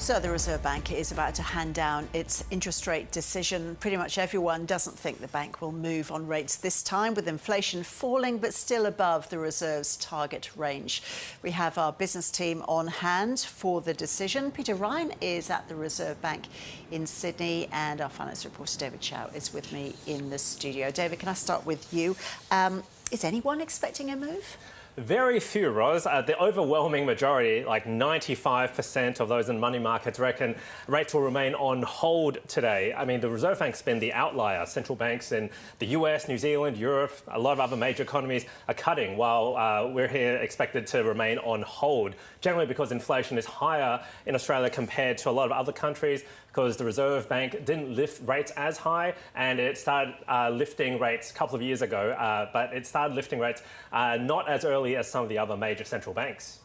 So the Reserve Bank is about to hand down its interest rate decision. Pretty much everyone doesn't think the bank will move on rates this time, with inflation falling but still above the Reserve's target range. We have our business team on hand for the decision. Peter Ryan is at the Reserve Bank in Sydney, and our finance reporter David Chow is with me in the studio. David, can I start with you? Is anyone expecting a move? Very few, Ros. The overwhelming majority, like 95% of those in money markets, reckon rates will remain on hold today. I mean, the Reserve Bank's been the outlier. Central banks in the US, New Zealand, Europe, a lot of other major economies are cutting, while we're here expected to remain on hold, generally because inflation is higher in Australia compared to a lot of other countries, because the Reserve Bank didn't lift rates as high, and it started lifting rates a couple of years ago, but it started lifting rates not as early as some of the other major central banks.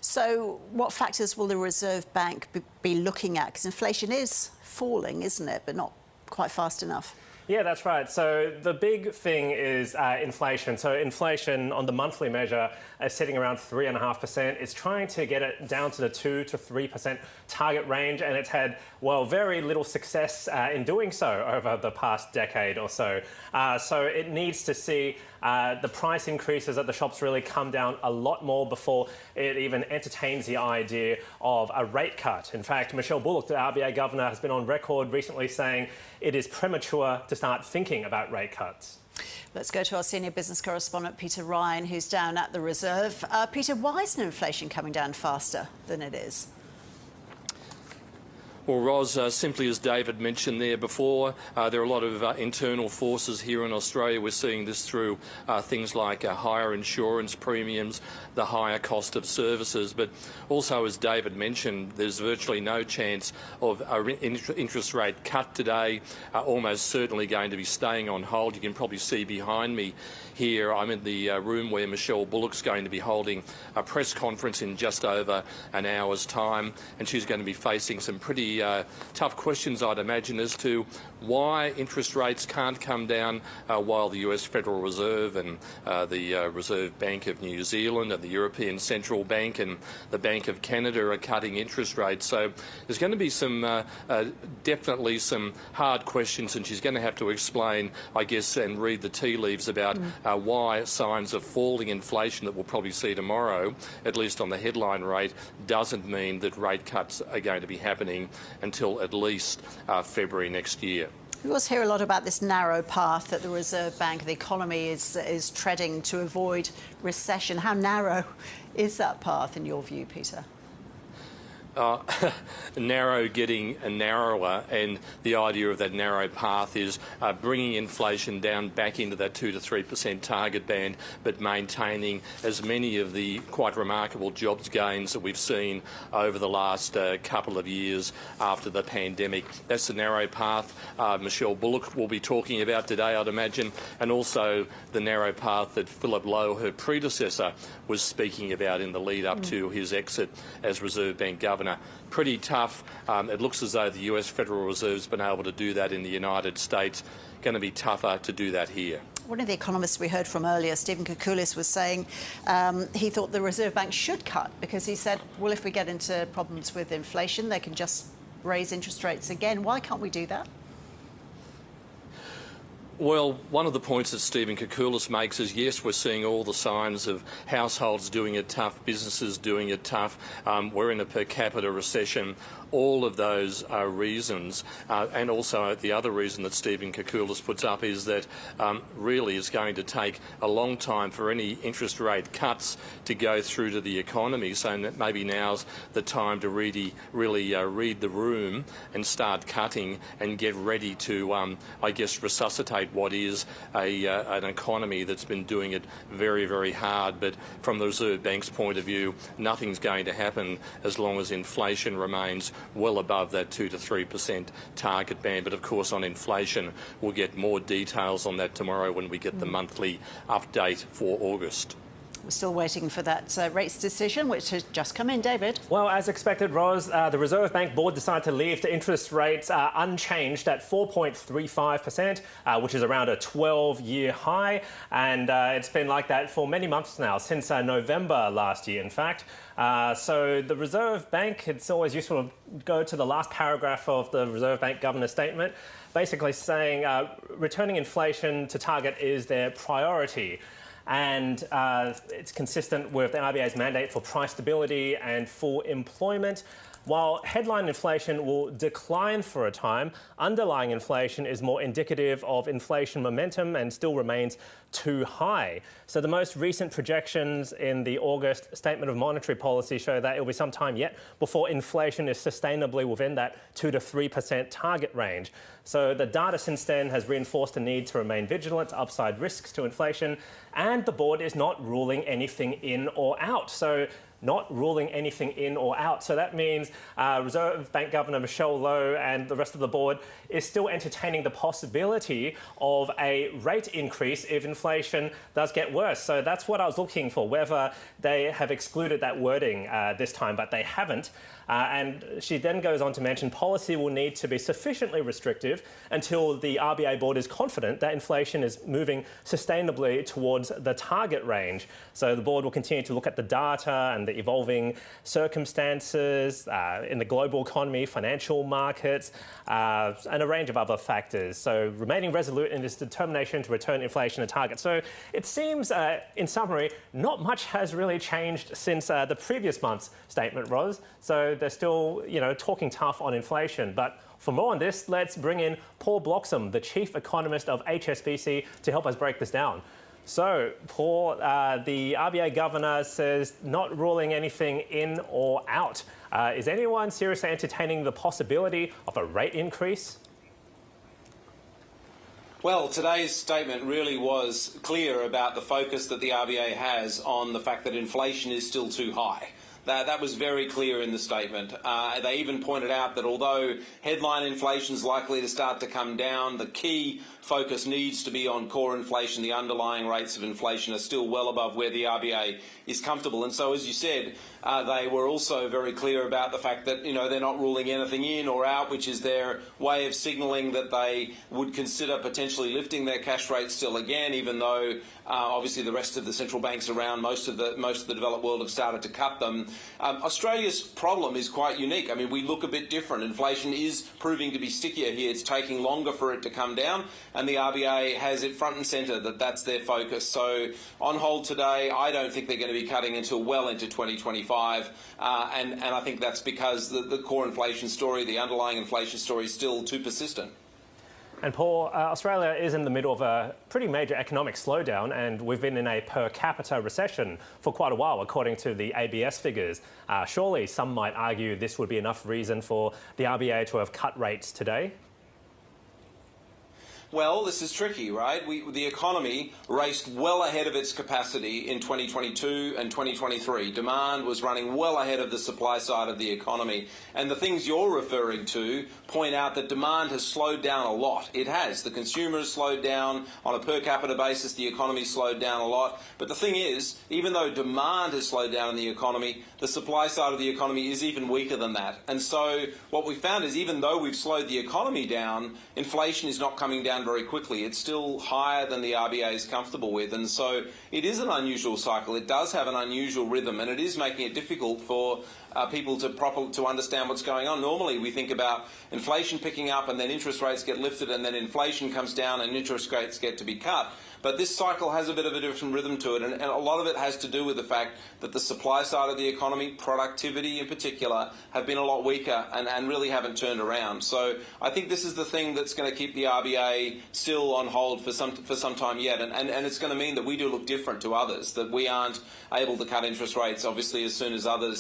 So what factors will the Reserve Bank be looking at? Because inflation is falling, isn't it, but not quite fast enough. Yeah, that's right. So the big thing is inflation. So inflation on the monthly measure is sitting around 3.5%. It's trying to get it down to the 2 to 3% target range, and it's had, well, very little success in doing so over the past decade or so. So it needs to see the price increases at the shops really come down a lot more before it even entertains the idea of a rate cut. In fact, Michelle Bullock, the RBA governor, has been on record recently saying it is premature to start thinking about rate cuts. Let's go to our senior business correspondent, Peter Ryan, who's down at the Reserve. Peter, why isn't inflation coming down faster than it is? Well, Ros, simply as David mentioned there before, there are a lot of internal forces here in Australia. We're seeing this through things like higher insurance premiums, the higher cost of services, but also, as David mentioned, there's virtually no chance of an interest rate cut today, almost certainly going to be staying on hold. You can probably see behind me here, I'm in the room where Michelle Bullock's going to be holding a press conference in just over an hour's time, and she's going to be facing some pretty tough questions, I'd imagine, as to why interest rates can't come down while the US Federal Reserve and the Reserve Bank of New Zealand and the European Central Bank and the Bank of Canada are cutting interest rates. So there's going to be some definitely some hard questions, and she's going to have to explain, I guess, and read the tea leaves about why signs of falling inflation that we'll probably see tomorrow, at least on the headline rate, doesn't mean that rate cuts are going to be happening until at least February next year. We also hear a lot about this narrow path that the Reserve Bank, the economy, is treading to avoid recession. How narrow is that path in your view, Peter? Narrow getting narrower, and the idea of that narrow path is bringing inflation down back into that 2 to 3% target band, but maintaining as many of the quite remarkable jobs gains that we've seen over the last couple of years after the pandemic. That's the narrow path Michelle Bullock will be talking about today, I'd imagine, and also the narrow path that Philip Lowe, her predecessor, was speaking about in the lead up to his exit as Reserve Bank governor. Pretty tough. It looks as though the US Federal Reserve's been able to do that in the United States. Going to be tougher to do that here. One of the economists we heard from earlier, Stephen Koukoulis, was saying he thought the Reserve Bank should cut, because he said, well, if we get into problems with inflation, they can just raise interest rates again. Why can't we do that? Well, one of the points that Stephen Koukoulis makes is, yes, we're seeing all the signs of households doing it tough, businesses doing it tough. We're in a per capita recession. All of those are reasons. And also the other reason that Stephen Koukoulis puts up is that really it's going to take a long time for any interest rate cuts to go through to the economy. So maybe now's the time to really read the room and start cutting and get ready to, I guess, resuscitate what is an economy that's been doing it very, very hard. But from the Reserve Bank's point of view, nothing's going to happen as long as inflation remains well above that 2 to 3% target band. But of course, on inflation, we'll get more details on that tomorrow when we get the monthly update for August. We're still waiting for that rates decision, which has just come in. David? Well, as expected, Ros, the Reserve Bank Board decided to leave the interest rates unchanged at 4.35%, which is around a 12-year high. And it's been like that for many months now, since November last year, in fact. So the Reserve Bank, it's always useful to go to the last paragraph of the Reserve Bank Governor's statement, basically saying returning inflation to target is their priority. And it's consistent with the RBA's mandate for price stability and full employment. While headline inflation will decline for a time, underlying inflation is more indicative of inflation momentum and still remains too high. So the most recent projections in the August Statement of Monetary Policy show that it will be some time yet before inflation is sustainably within that 2 to 3% target range. So the data since then has reinforced the need to remain vigilant to upside risks to inflation, and the board is not ruling anything in or out. So not ruling anything in or out. So that means Reserve Bank Governor Michelle Lowe and the rest of the board is still entertaining the possibility of a rate increase if inflation does get worse. So that's what I was looking for, whether they have excluded that wording this time, but they haven't. And she then goes on to mention policy will need to be sufficiently restrictive until the RBA board is confident that inflation is moving sustainably towards the target range. So the board will continue to look at the data and the evolving circumstances in the global economy, financial markets, and a range of other factors. So remaining resolute in its determination to return inflation to target. So it seems, in summary, not much has really changed since the previous month's statement, Ros. So they're still, talking tough on inflation. But for more on this, let's bring in Paul Bloxham, the chief economist of HSBC, to help us break this down. So, Paul, the RBA governor says not ruling anything in or out. Is anyone seriously entertaining the possibility of a rate increase? Well, today's statement really was clear about the focus that the RBA has on the fact that inflation is still too high. That was very clear in the statement. They even pointed out that although headline inflation is likely to start to come down, the key focus needs to be on core inflation. The underlying rates of inflation are still well above where the RBA is comfortable. And so, as you said, they were also very clear about the fact that, they're not ruling anything in or out, which is their way of signalling that they would consider potentially lifting their cash rate still again, even though obviously the rest of the central banks around most of the developed world have started to cut them. Australia's problem is quite unique. I mean, we look a bit different. Inflation is proving to be stickier here. It's taking longer for it to come down, and the RBA has it front and centre that that's their focus. So on hold today, I don't think they're going to be cutting until well into 2025, and I think that's because the core inflation story, the underlying inflation story, is still too persistent. And Paul, Australia is in the middle of a pretty major economic slowdown, and we've been in a per capita recession for quite a while, according to the ABS figures. Surely some might argue this would be enough reason for the RBA to have cut rates today? Well, this is tricky, right? The economy raced well ahead of its capacity in 2022 and 2023. Demand was running well ahead of the supply side of the economy. And the things you're referring to point out that demand has slowed down a lot. It has. The consumer has slowed down. On a per capita basis, the economy slowed down a lot. But the thing is, even though demand has slowed down in the economy, the supply side of the economy is even weaker than that. And so what we found is even though we've slowed the economy down, inflation is not coming down very quickly. It's still higher than the RBA is comfortable with, and so it is an unusual cycle. It does have an unusual rhythm, and it is making it difficult for people to understand what's going on. Normally we think about inflation picking up and then interest rates get lifted and then inflation comes down and interest rates get to be cut. But this cycle has a bit of a different rhythm to it, and a lot of it has to do with the fact that the supply side of the economy, productivity in particular, have been a lot weaker and really haven't turned around. So I think this is the thing that's going to keep the RBA still on hold for some time yet, and it's going to mean that we do look different to others, that we aren't able to cut interest rates, obviously, as soon as other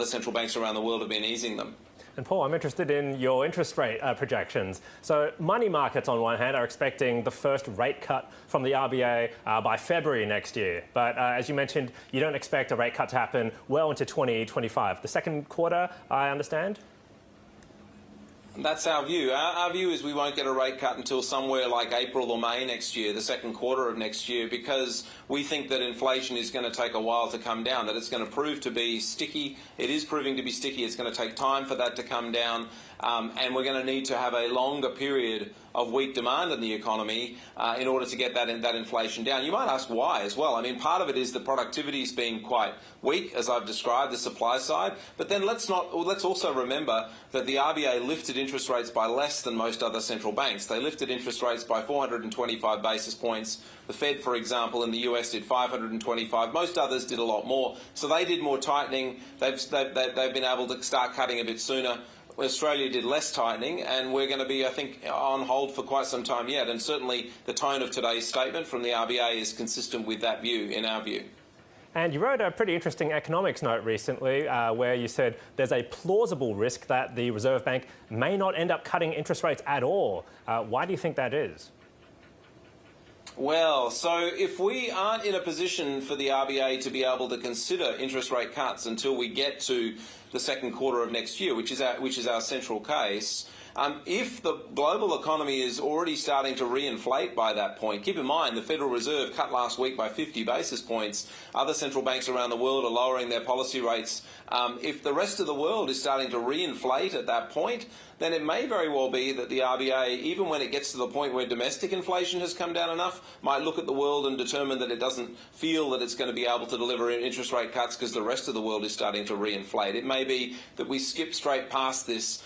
central banks around the world have been easing them. And Paul, I'm interested in your interest rate projections. So money markets, on one hand, are expecting the first rate cut from the RBA by February next year. But as you mentioned, you don't expect a rate cut to happen well into 2025. The second quarter, I understand? That's our view. Our view is we won't get a rate cut until somewhere like April or May next year, the second quarter of next year, because we think that inflation is going to take a while to come down, that it's going to prove to be sticky. It is proving to be sticky. It's going to take time for that to come down. And we're going to need to have a longer period of weak demand in the economy in order to get that inflation down. You might ask why as well. I mean, part of it is that productivity has been quite weak, as I've described, the supply side. But then let's also remember that the RBA lifted interest rates by less than most other central banks. They lifted interest rates by 425 basis points. The Fed, for example, in the US did 525. Most others did a lot more. So they did more tightening. They've been able to start cutting a bit sooner. Australia did less tightening, and we're going to be, I think, on hold for quite some time yet. And certainly the tone of today's statement from the RBA is consistent with that view, in our view. And you wrote a pretty interesting economics note recently where you said there's a plausible risk that the Reserve Bank may not end up cutting interest rates at all. Why do you think that is? Well, so if we aren't in a position for the RBA to be able to consider interest rate cuts until we get to the second quarter of next year, which is our central case, if the global economy is already starting to reinflate by that point, keep in mind the Federal Reserve cut last week by 50 basis points. Other central banks around the world are lowering their policy rates. If the rest of the world is starting to reinflate at that point, then it may very well be that the RBA, even when it gets to the point where domestic inflation has come down enough, might look at the world and determine that it doesn't feel that it's going to be able to deliver interest rate cuts because the rest of the world is starting to reinflate. It may be that we skip straight past this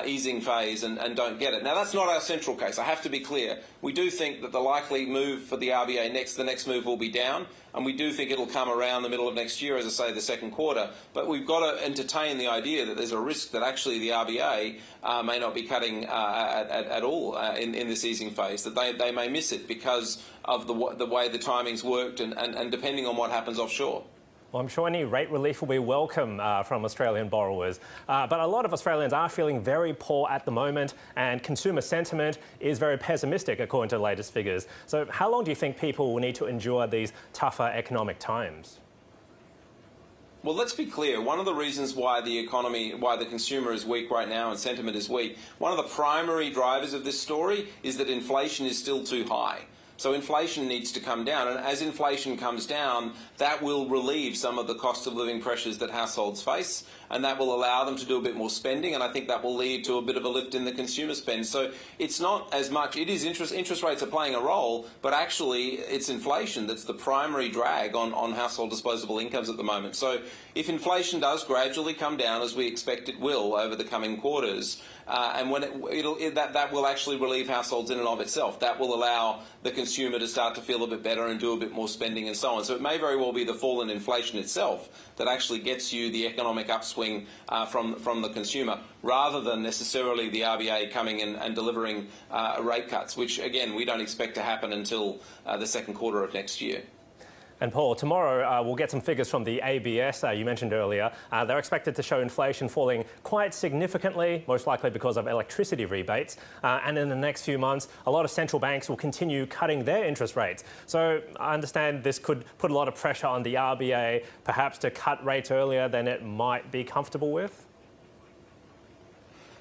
easing phase and don't get it. Now, that's not our central case. I have to be clear. We do think that the likely move for the RBA the next move will be down, and we do think it'll come around the middle of next year, as I say, the second quarter. But we've got to entertain the idea that there's a risk that actually the RBA may not be cutting at all in this easing phase, that they may miss it because of the way the timing's worked and depending on what happens offshore. Well, I'm sure any rate relief will be welcome from Australian borrowers. But a lot of Australians are feeling very poor at the moment, and consumer sentiment is very pessimistic, according to the latest figures. So how long do you think people will need to endure these tougher economic times? Well, let's be clear. One of the reasons why the consumer is weak right now and sentiment is weak, one of the primary drivers of this story is that inflation is still too high. So inflation needs to come down, and as inflation comes down, that will relieve some of the cost of living pressures that households face, and that will allow them to do a bit more spending, and I think that will lead to a bit of a lift in the consumer spend. So it's not as much, it is interest rates are playing a role, but actually it's inflation that's the primary drag on household disposable incomes at the moment. So if inflation does gradually come down, as we expect it will over the coming quarters, and when that will actually relieve households in and of itself. That will allow the consumer to start to feel a bit better and do a bit more spending and so on. So it may very well be the fall in inflation itself that actually gets you the economic upswing from the consumer, rather than necessarily the RBA coming in and delivering rate cuts, which, again, we don't expect to happen until the second quarter of next year. And Paul, tomorrow we'll get some figures from the ABS you mentioned earlier. They're expected to show inflation falling quite significantly, most likely because of electricity rebates. And in the next few months, a lot of central banks will continue cutting their interest rates. So I understand this could put a lot of pressure on the RBA, perhaps to cut rates earlier than it might be comfortable with.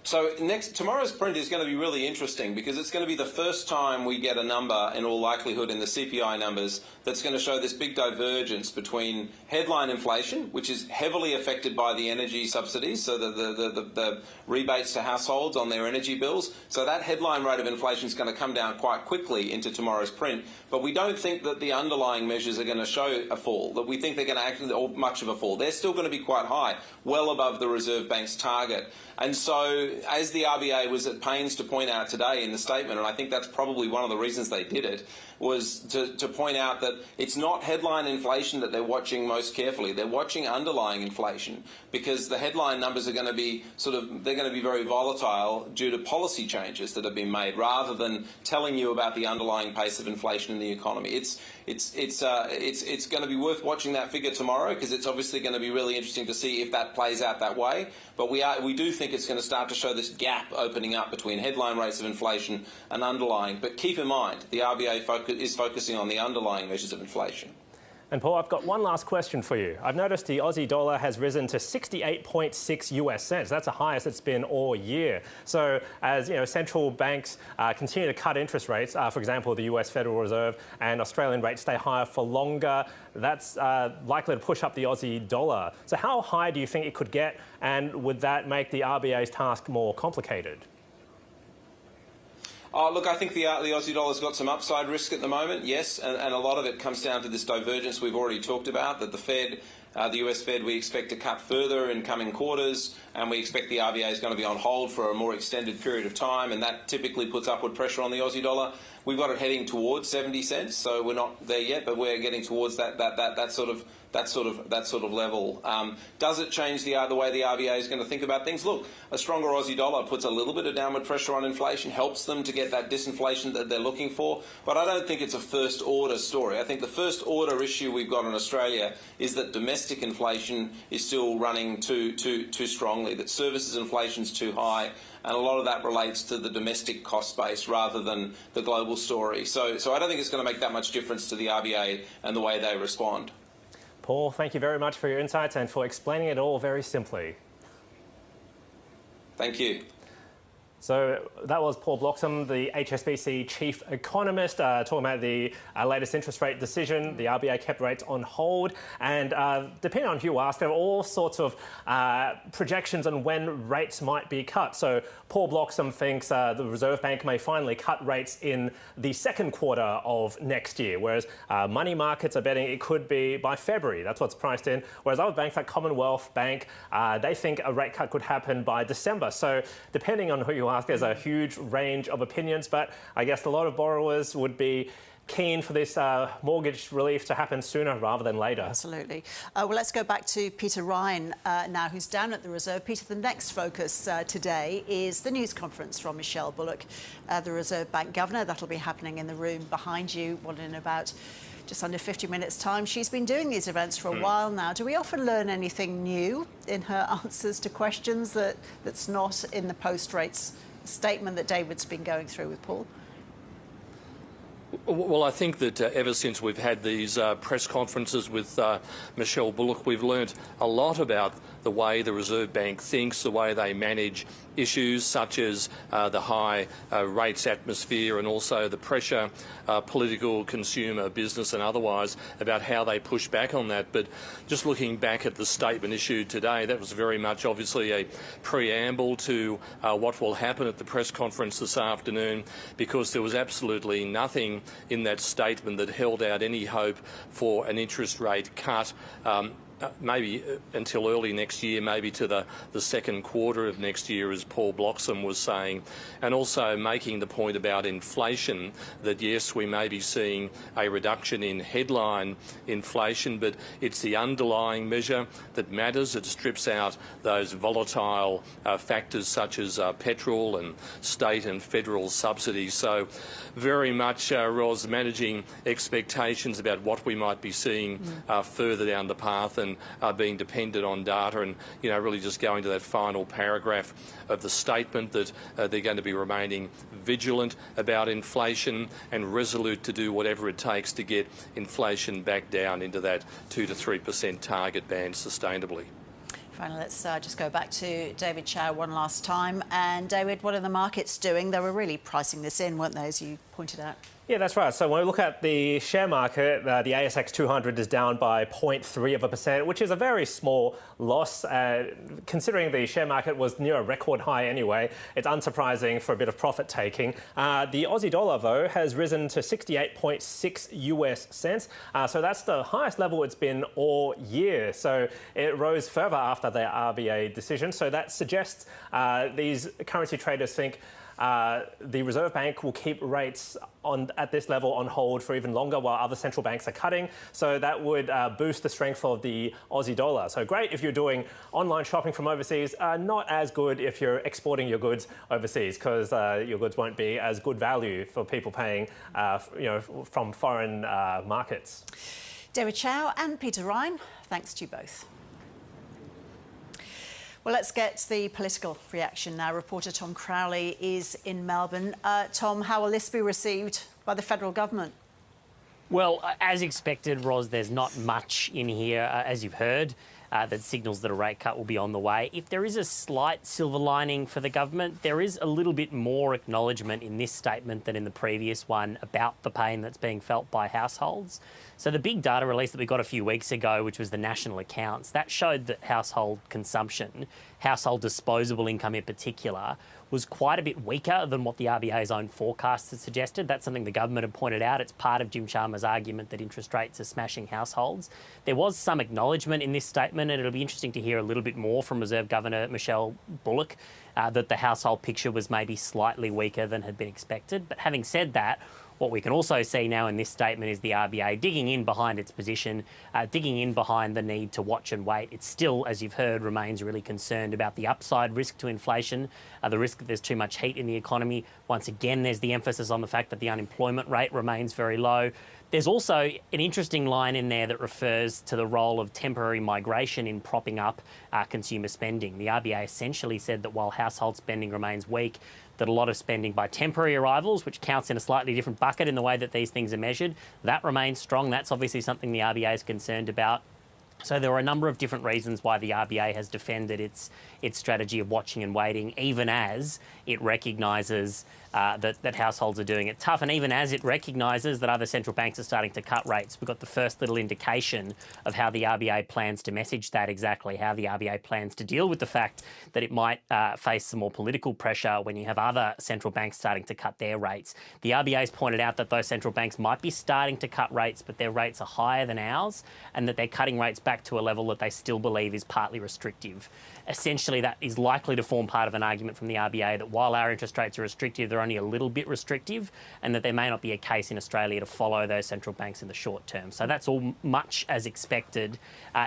So tomorrow's print is going to be really interesting because it's going to be the first time we get a number, in all likelihood, in the CPI numbers that's going to show this big divergence between headline inflation, which is heavily affected by the energy subsidies, so the rebates to households on their energy bills. So that headline rate of inflation is going to come down quite quickly into tomorrow's print. But we don't think that the underlying measures are going to show a fall, that we think they're going to actually, or much of a fall. They're still going to be quite high, well above the Reserve Bank's target. And so, as the RBA was at pains to point out today in the statement, and I think that's probably one of the reasons they did it, was to point out that it's not headline inflation that they're watching most carefully. They're watching underlying inflation, because the headline numbers are going to be they're going to be very volatile due to policy changes that have been made, rather than telling you about the underlying pace of inflation in the economy. It's going to be worth watching that figure tomorrow, because it's obviously going to be really interesting to see if that plays out that way. But we do think it's going to start to show this gap opening up between headline rates of inflation and underlying. But keep in mind, the RBA is focusing on the underlying measures of inflation. And Paul, I've got one last question for you. I've noticed the Aussie dollar has risen to 68.6 US cents. That's the highest it's been all year. So as central banks continue to cut interest rates, for example, the US Federal Reserve, and Australian rates stay higher for longer, that's likely to push up the Aussie dollar. So how high do you think it could get, and would that make the RBA's task more complicated? Look, I think the Aussie dollar's got some upside risk at the moment, yes, and a lot of it comes down to this divergence we've already talked about, that the Fed, the US Fed, we expect to cut further in coming quarters, and we expect the RBA is going to be on hold for a more extended period of time, and that typically puts upward pressure on the Aussie dollar. We've got it heading towards 70 cents, so we're not there yet, but we're getting towards that sort of level. Does it change the way the RBA is going to think about things? Look, a stronger Aussie dollar puts a little bit of downward pressure on inflation, helps them to get that disinflation that they're looking for, but I don't think it's a first order story. I think the first order issue we've got in Australia is that domestic inflation is still running too strongly, that services inflation is too high, and a lot of that relates to the domestic cost base rather than the global story. So I don't think it's going to make that much difference to the RBA and the way they respond. Paul, thank you very much for your insights and for explaining it all very simply. Thank you. So that was Paul Bloxham, the HSBC chief economist, talking about the latest interest rate decision. The RBA kept rates on hold, and depending on who you ask, there are all sorts of projections on when rates might be cut. So Paul Bloxham thinks the Reserve Bank may finally cut rates in the second quarter of next year, whereas money markets are betting it could be by February. That's what's priced in. Whereas other banks like Commonwealth Bank, they think a rate cut could happen by December. So depending on who you ask, there's a huge range of opinions, but I guess a lot of borrowers would be keen for this mortgage relief to happen sooner rather than later. Absolutely. Well, let's go back to Peter Ryan now, who's down at the Reserve. Peter, the next focus today is the news conference from Michelle Bullock, the Reserve Bank Governor. That'll be happening in the room behind you, in about just under 50 minutes' time. She's been doing these events for a while now. Do we often learn anything new in her answers to questions that's not in the post-rates statement that David's been going through with Paul? Well, I think that ever since we've had these press conferences with Michelle Bullock, we've learnt a lot about the way the Reserve Bank thinks, the way they manage issues such as the high rates atmosphere and also the pressure, political, consumer, business and otherwise, about how they push back on that. But just looking back at the statement issued today, that was very much obviously a preamble to what will happen at the press conference this afternoon, because there was absolutely nothing in that statement that held out any hope for an interest rate cut. Maybe until early next year, maybe to the second quarter of next year, as Paul Bloxham was saying, and also making the point about inflation, that yes, we may be seeing a reduction in headline inflation, but it's the underlying measure that matters. It strips out those volatile factors such as petrol and state and federal subsidies. So very much, Ros, managing expectations about what we might be seeing further down the path, and being dependent on data, and really just going to that final paragraph of the statement that they're going to be remaining vigilant about inflation and resolute to do whatever it takes to get inflation back down into that 2 to 3% target band sustainably. Finally, let's just go back to David Chow one last time. And David, what are the markets doing? They were really pricing this in, weren't they, as you pointed out? Yeah, that's right. So when we look at the share market, the ASX 200 is down by 0.3%, which is a very small loss. Considering the share market was near a record high anyway, it's unsurprising for a bit of profit taking. The Aussie dollar, though, has risen to 68.6 US cents. So that's the highest level it's been all year. So it rose further after the RBA decision. So that suggests these currency traders think the Reserve Bank will keep rates at this level on hold for even longer while other central banks are cutting. So that would boost the strength of the Aussie dollar. So great if you're doing online shopping from overseas, not as good if you're exporting your goods overseas, because your goods won't be as good value for people paying from foreign markets. David Chow and Peter Ryan, thanks to you both. Well, let's get the political reaction now. Reporter Tom Crowley is in Melbourne. Tom, how will this be received by the federal government? Well, as expected, Ros, there's not much in here, as you've heard, that signals that a rate cut will be on the way. If there is a slight silver lining for the government, there is a little bit more acknowledgement in this statement than in the previous one about the pain that's being felt by households. So the big data release that we got a few weeks ago, which was the national accounts, that showed that household consumption, household disposable income in particular, was quite a bit weaker than what the RBA's own forecasts had suggested. That's something the government had pointed out. It's part of Jim Chalmers' argument that interest rates are smashing households. There was some acknowledgement in this statement, and it'll be interesting to hear a little bit more from Reserve Governor Michelle Bullock, that the household picture was maybe slightly weaker than had been expected. But having said that, what we can also see now in this statement is the RBA digging in behind its position, digging in behind the need to watch and wait. It still, as you've heard, remains really concerned about the upside risk to inflation, the risk that there's too much heat in the economy. Once again, there's the emphasis on the fact that the unemployment rate remains very low. There's also an interesting line in there that refers to the role of temporary migration in propping up consumer spending. The RBA essentially said that while household spending remains weak, that a lot of spending by temporary arrivals, which counts in a slightly different bucket in the way that these things are measured, that remains strong. That's obviously something the RBA is concerned about. So there are a number of different reasons why the RBA has defended its strategy of watching and waiting, even as it recognises that households are doing it tough, and even as it recognises that other central banks are starting to cut rates. We've got the first little indication of how the RBA plans to message that exactly, how the RBA plans to deal with the fact that it might face some more political pressure when you have other central banks starting to cut their rates. The RBA has pointed out that those central banks might be starting to cut rates, but their rates are higher than ours, and that they're cutting rates back to a level that they still believe is partly restrictive. Essentially, that is likely to form part of an argument from the RBA that while our interest rates are restrictive, they're only a little bit restrictive, and that there may not be a case in Australia to follow those central banks in the short term. So that's all much as expected.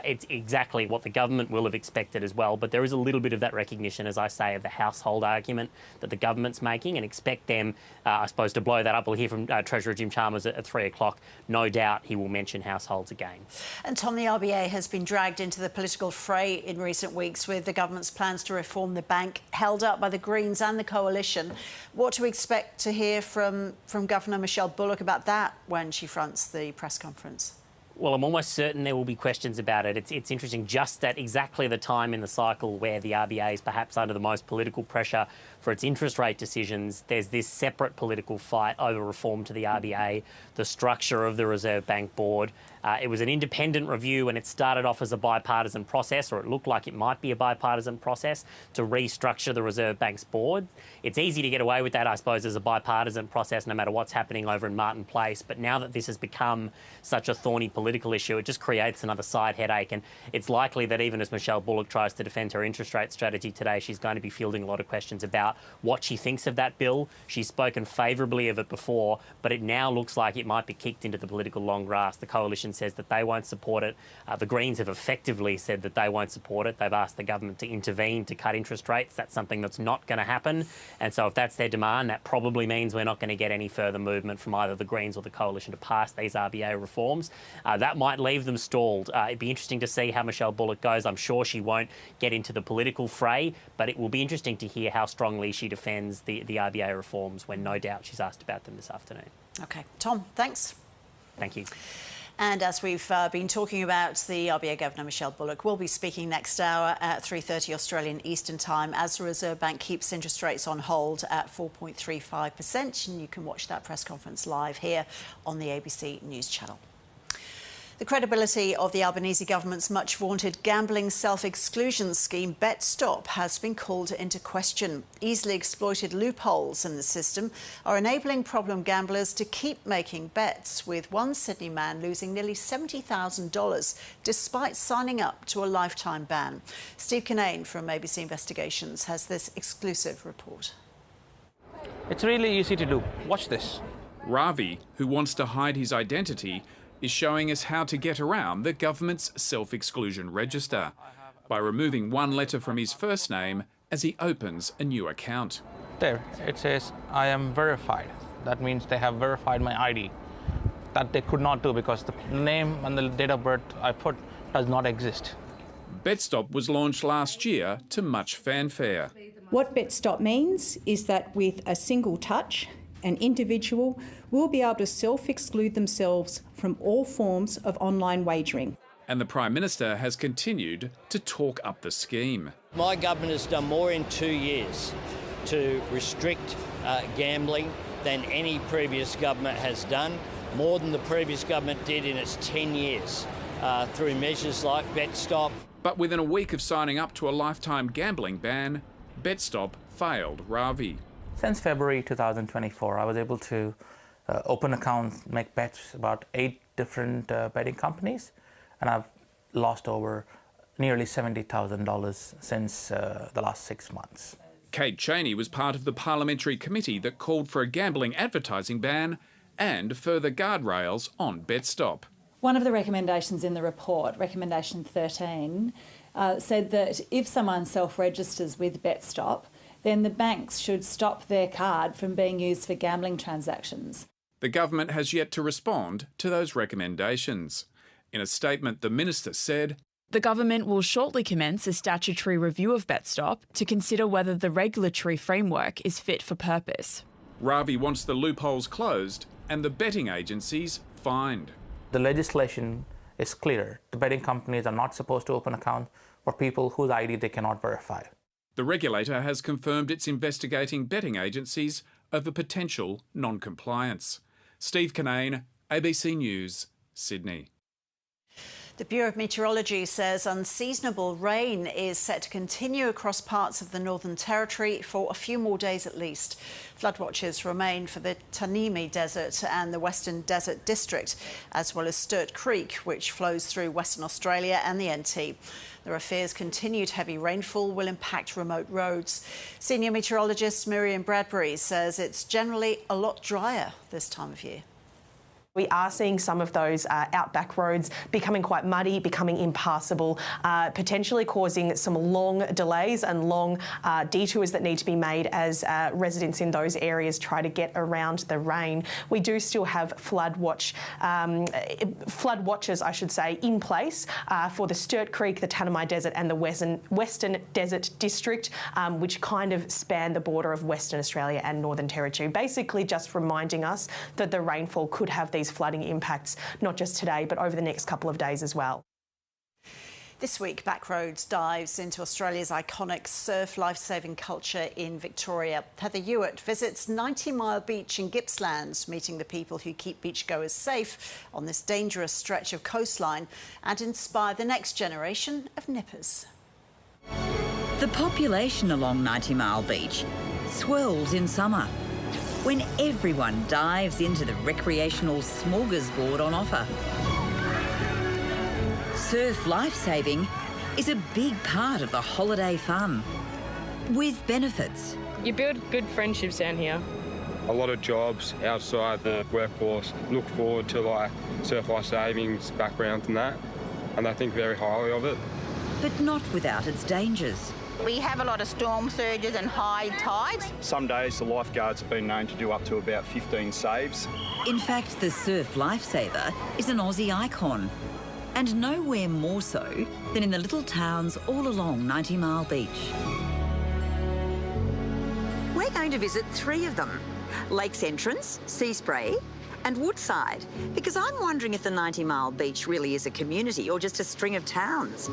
It's exactly what the government will have expected as well, but there is a little bit of that recognition, as I say, of the household argument that the government's making, and expect them, I suppose, to blow that up. We'll hear from Treasurer Jim Chalmers at 3 o'clock. No doubt he will mention households again. And Tom, the RBA has been dragged into the political fray in recent weeks with the government's plans to reform the bank, held up by the Greens and the Coalition. What do we expect to hear from Governor Michelle Bullock about that when she fronts the press conference? Well, I'm almost certain there will be questions about it. It's interesting, just at exactly the time in the cycle where the RBA is perhaps under the most political pressure for its interest rate decisions, there's this separate political fight over reform to the RBA, the structure of the Reserve Bank Board. It was an independent review, and it started off as a bipartisan process, or it looked like it might be a bipartisan process, to restructure the Reserve Bank's board. It's easy to get away with that, I suppose, as a bipartisan process, no matter what's happening over in Martin Place. But now that this has become such a thorny political issue, it just creates another side headache. And it's likely that even as Michelle Bullock tries to defend her interest rate strategy today, she's going to be fielding a lot of questions about what she thinks of that bill. She's spoken favourably of it before, but it now looks like it might be kicked into the political long grass. The Coalition says that they won't support it. The Greens have effectively said that they won't support it. They've asked the government to intervene to cut interest rates. That's something that's not going to happen. And so if that's their demand, that probably means we're not going to get any further movement from either the Greens or the Coalition to pass these RBA reforms. That might leave them stalled. It'd be interesting to see how Michelle Bullock goes. I'm sure she won't get into the political fray, but it will be interesting to hear how strongly she defends the RBA reforms when no doubt she's asked about them this afternoon. OK. Tom, thanks. Thank you. And as we've been talking about, the RBA Governor Michelle Bullock will be speaking next hour at 3:30 Australian Eastern Time as the Reserve Bank keeps interest rates on hold at 4.35%. And you can watch that press conference live here on the ABC News channel. The credibility of the Albanese government's much-vaunted gambling self-exclusion scheme, BetStop, has been called into question. Easily exploited loopholes in the system are enabling problem gamblers to keep making bets, with one Sydney man losing nearly $70,000 despite signing up to a lifetime ban. Steve Kinane from ABC Investigations has this exclusive report. It's really easy to do. Watch this. Ravi, who wants to hide his identity, is showing us how to get around the government's self-exclusion register by removing one letter from his first name as he opens a new account. There, it says, I am verified. That means they have verified my ID. That they could not do because the name and the date of birth I put does not exist. BetStop was launched last year to much fanfare. What BetStop means is that with a single touch, An individual will be able to self-exclude themselves from all forms of online wagering. And the Prime Minister has continued to talk up the scheme. My government has done more in 2 years to restrict gambling than any previous government has done, more than the previous government did in its 10 years, through measures like BetStop. But within a week of signing up to a lifetime gambling ban, BetStop failed Ravi. Since February 2024, I was able to open accounts, make bets about 8 different betting companies, and I've lost over nearly $70,000 since the last 6 months. Kate Cheney was part of the parliamentary committee that called for a gambling advertising ban and further guardrails on BetStop. One of the recommendations in the report, recommendation 13, said that if someone self-registers with BetStop, then the banks should stop their card from being used for gambling transactions. The government has yet to respond to those recommendations. In a statement, the minister said, "The government will shortly commence a statutory review of BetStop to consider whether the regulatory framework is fit for purpose." Ravi wants the loopholes closed and the betting agencies fined. The legislation is clear. The betting companies are not supposed to open accounts for people whose ID they cannot verify. The regulator has confirmed it's investigating betting agencies over potential non-compliance. Steve Kinane, ABC News, Sydney. The Bureau of Meteorology says unseasonable rain is set to continue across parts of the Northern Territory for a few more days at least. Flood watches remain for the Tanimi Desert and the Western Desert District, as well as Sturt Creek, which flows through Western Australia and the NT. There are fears continued heavy rainfall will impact remote roads. Senior meteorologist Miriam Bradbury says it's generally a lot drier this time of year. We are seeing some of those outback roads becoming quite muddy, becoming impassable, potentially causing some long delays and long detours that need to be made as residents in those areas try to get around the rain. We do still have flood watches, I should say, in place for the Sturt Creek, the Tanami Desert and the Western Desert District, which kind of span the border of Western Australia and Northern Territory. Basically just reminding us that the rainfall could have these flooding impacts, not just today, but over the next couple of days as well. This week, Backroads dives into Australia's iconic surf lifesaving culture in Victoria. Heather Ewart visits 90 Mile Beach in Gippsland, meeting the people who keep beachgoers safe on this dangerous stretch of coastline and inspire the next generation of nippers. The population along 90 Mile Beach swells in summer, when everyone dives into the recreational smorgasbord on offer. Surf lifesaving is a big part of the holiday fun, with benefits. You build good friendships down here. A lot of jobs outside the workforce look forward to surf life savings backgrounds and that, and they think very highly of it. But not without its dangers. We have a lot of storm surges and high tides. Some days the lifeguards have been known to do up to about 15 saves. In fact, the surf lifesaver is an Aussie icon, and nowhere more so than in the little towns all along 90 Mile Beach. We're going to visit 3 of them: Lakes Entrance, Sea Spray and Woodside, because I'm wondering if the 90 Mile Beach really is a community or just a string of towns.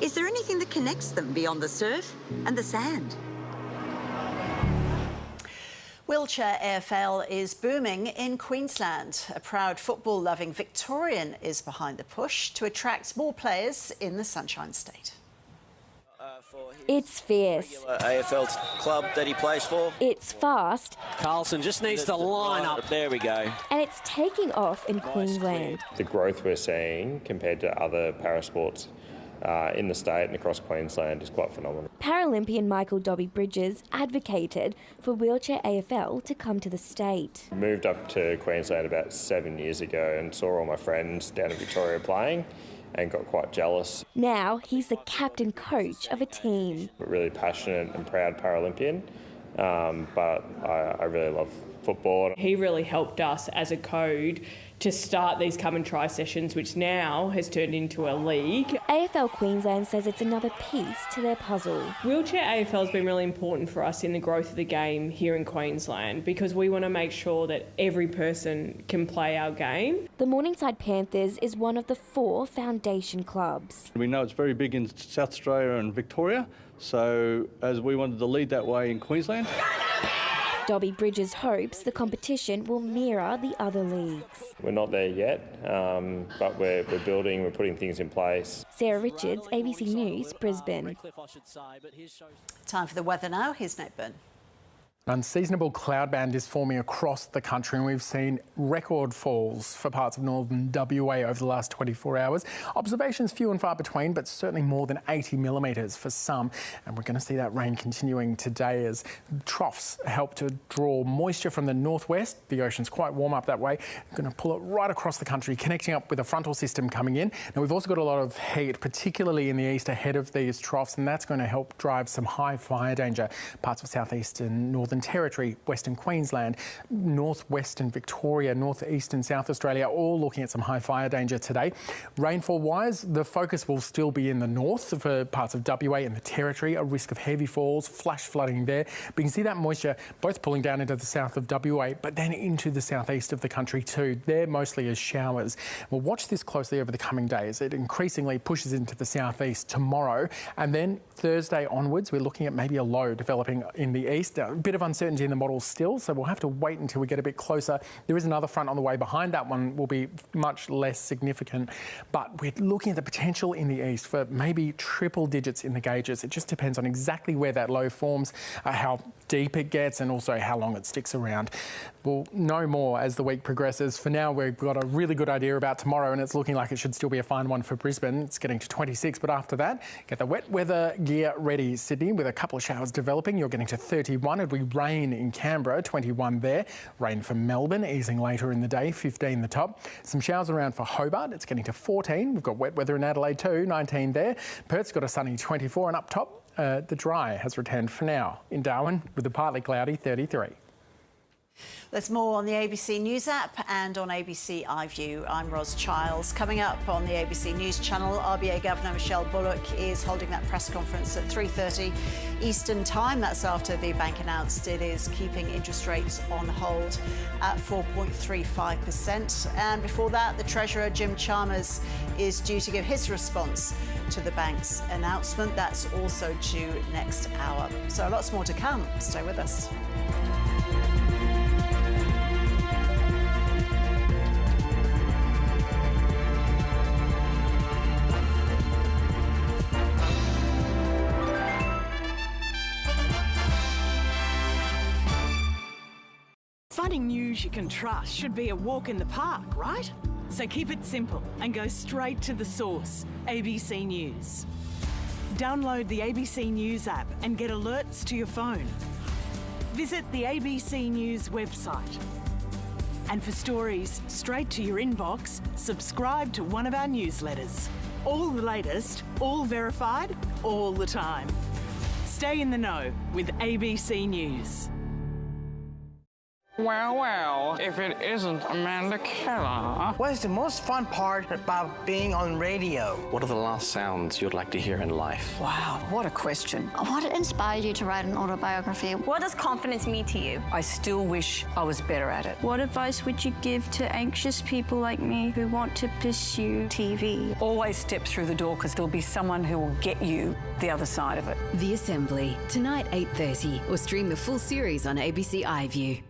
Is there anything that connects them beyond the surf and the sand? Wheelchair AFL is booming in Queensland. A proud football-loving Victorian is behind the push to attract more players in the Sunshine State. It's fierce. AFL club that he plays for. It's fast. Carlson just needs to line up. There we go. And it's taking off in Queensland. The growth we're seeing compared to other parasports in the state and across Queensland is quite phenomenal. Paralympian Michael Dobby Bridges advocated for Wheelchair AFL to come to the state. Moved up to Queensland about 7 years ago and saw all my friends down in Victoria playing and got quite jealous. Now he's the captain coach of a team. I'm a really passionate and proud Paralympian, but I really love football. He really helped us as a code to start these come and try sessions, which now has turned into a league. AFL Queensland says it's another piece to their puzzle. Wheelchair AFL has been really important for us in the growth of the game here in Queensland because we want to make sure that every person can play our game. The Morningside Panthers is one of the 4 foundation clubs. We know it's very big in South Australia and Victoria, so as we wanted to lead that way in Queensland. Dobby Bridges hopes the competition will mirror the other leagues. We're not there yet, but we're building, we're putting things in place. Sarah Richards, ABC News, Brisbane. Time for the weather now. Here's Nate Byrne. An unseasonable cloud band is forming across the country, and we've seen record falls for parts of northern WA over the last 24 hours. Observations few and far between, but certainly more than 80 millimetres for some. And we're going to see that rain continuing today as troughs help to draw moisture from the northwest. The ocean's quite warm up that way. We're going to pull it right across the country, connecting up with a frontal system coming in. Now, we've also got a lot of heat, particularly in the east ahead of these troughs, and that's going to help drive some high fire danger. Parts of southeast and northern Territory, Western Queensland, northwestern Victoria, northeastern South Australia, all looking at some high fire danger today. Rainfall-wise, the focus will still be in the north for parts of WA and the Territory, a risk of heavy falls, flash flooding there. But you can see that moisture both pulling down into the south of WA, but then into the southeast of the country too. They're mostly as showers. We'll watch this closely over the coming days. It increasingly pushes into the southeast tomorrow, and then Thursday onwards, we're looking at maybe a low developing in the east. A bit of uncertainty in the model still, so we'll have to wait until we get a bit closer. There is another front on the way behind. That one will be much less significant, but we're looking at the potential in the east for maybe triple digits in the gauges. It just depends on exactly where that low forms, how deep it gets, and also how long it sticks around. We'll know more as the week progresses. For now, we've got a really good idea about tomorrow, and it's looking like it should still be a fine one for Brisbane. It's getting to 26, but after that, get the wet weather gear ready. Sydney, with a couple of showers developing, you're getting to 31. It'll be rain in Canberra, 21 there. Rain for Melbourne, easing later in the day, 15 the top. Some showers around for Hobart. It's getting to 14. We've got wet weather in Adelaide too, 19 there. Perth's got a sunny 24, and up top, the dry has returned for now. In Darwin, with a partly cloudy 33. There's more on the ABC News app and on ABC iView. I'm Ros Childs. Coming up on the ABC News channel, RBA Governor Michelle Bullock is holding that press conference at 3:30 Eastern Time. That's after the bank announced it is keeping interest rates on hold at 4.35%. And before that, the Treasurer, Jim Chalmers, is due to give his response to the bank's announcement. That's also due next hour. So lots more to come. Stay with us. Finding news you can trust should be a walk in the park, right? So keep it simple and go straight to the source, ABC News. Download the ABC News app and get alerts to your phone. Visit the ABC News website. And for stories straight to your inbox, subscribe to one of our newsletters. All the latest, all verified, all the time. Stay in the know with ABC News. Well, if it isn't Amanda Keller. What is the most fun part about being on radio? What are the last sounds you'd like to hear in life? Wow, what a question. What inspired you to write an autobiography? What does confidence mean to you? I still wish I was better at it. What advice would you give to anxious people like me who want to pursue TV? Always step through the door because there'll be someone who will get you the other side of it. The Assembly, tonight 8:30, or stream the full series on ABC iView.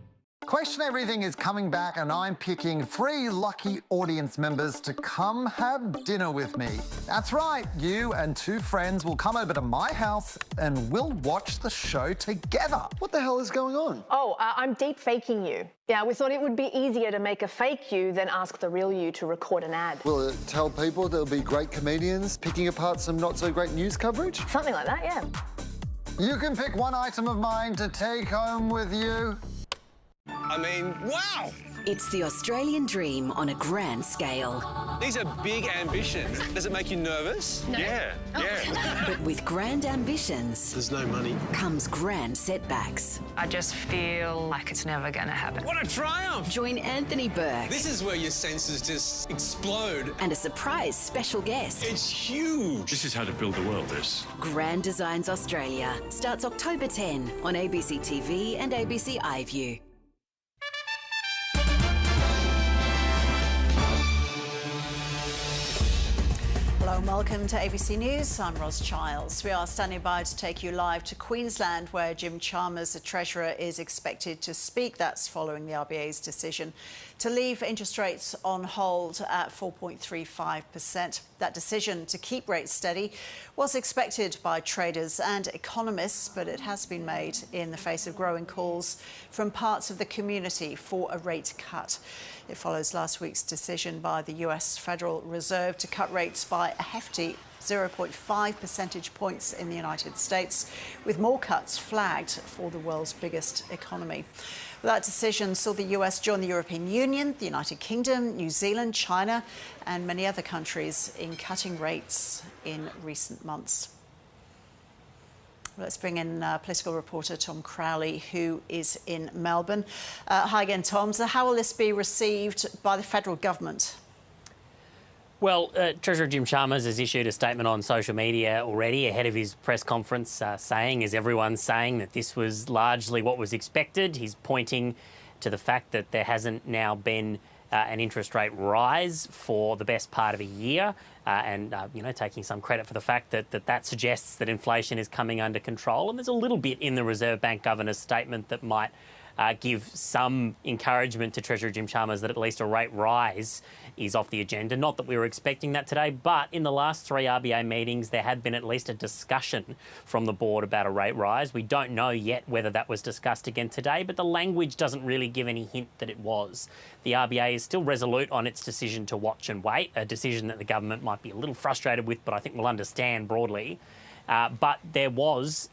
Question Everything is coming back, and I'm picking 3 lucky audience members to come have dinner with me. That's right, you and 2 friends will come over to my house and we'll watch the show together. What the hell is going on? Oh, I'm deep faking you. Yeah, we thought it would be easier to make a fake you than ask the real you to record an ad. Will it tell people there'll be great comedians picking apart some not so great news coverage? Something like that, yeah. You can pick one item of mine to take home with you. I mean, wow! It's the Australian dream on a grand scale. These are big ambitions. Does it make you nervous? No. Yeah. But with grand ambitions... There's no money. ...comes grand setbacks. I just feel like it's never going to happen. What a triumph! Join Anthony Burke. This is where your senses just explode. And a surprise special guest. It's huge. This is how to build the world, this. Grand Designs Australia starts October 10 on ABC TV and ABC iView. Hello and welcome to ABC News. I'm Ros Childs. We are standing by to take you live to Queensland, where Jim Chalmers, the Treasurer, is expected to speak. That's following the RBA's decision to leave interest rates on hold at 4.35%. That decision to keep rates steady was expected by traders and economists, but it has been made in the face of growing calls from parts of the community for a rate cut. It follows last week's decision by the US Federal Reserve to cut rates by a hefty 0.5 percentage points in the United States, with more cuts flagged for the world's biggest economy. That decision saw the US join the European Union, the United Kingdom, New Zealand, China, and many other countries in cutting rates in recent months. Let's bring in political reporter Tom Crowley, who is in Melbourne. Hi again, Tom. So how will this be received by the federal government? Well, Treasurer Jim Chalmers has issued a statement on social media already ahead of his press conference saying, as everyone's saying, that this was largely what was expected. He's pointing to the fact that there hasn't now been an interest rate rise for the best part of a year and taking some credit for the fact that suggests that inflation is coming under control. And there's a little bit in the Reserve Bank Governor's statement that might give some encouragement to Treasurer Jim Chalmers that at least a rate rise is off the agenda. Not that we were expecting that today, but in the last 3 RBA meetings, there had been at least a discussion from the board about a rate rise. We don't know yet whether that was discussed again today, but the language doesn't really give any hint that it was. The RBA is still resolute on its decision to watch and wait, a decision that the government might be a little frustrated with, but I think we'll understand broadly. But there was,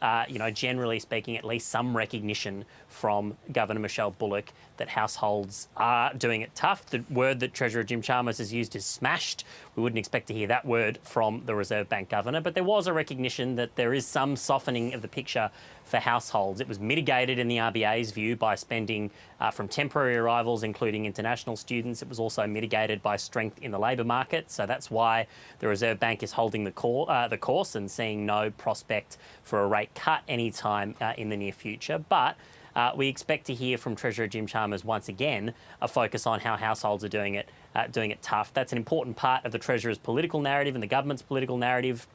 generally speaking, at least some recognition from Governor Michelle Bullock that households are doing it tough. The word that Treasurer Jim Chalmers has used is smashed. We wouldn't expect to hear that word from the Reserve Bank Governor, but there was a recognition that there is some softening of the picture for households. It was mitigated in the RBA's view by spending from temporary arrivals, including international students. It was also mitigated by strength in the labour market. So that's why the Reserve Bank is holding the course and seeing no prospect for a rate cut anytime in the near future. But we expect to hear from Treasurer Jim Chalmers once again a focus on how households are doing it tough. That's an important part of the Treasurer's political narrative and the government's political narrative.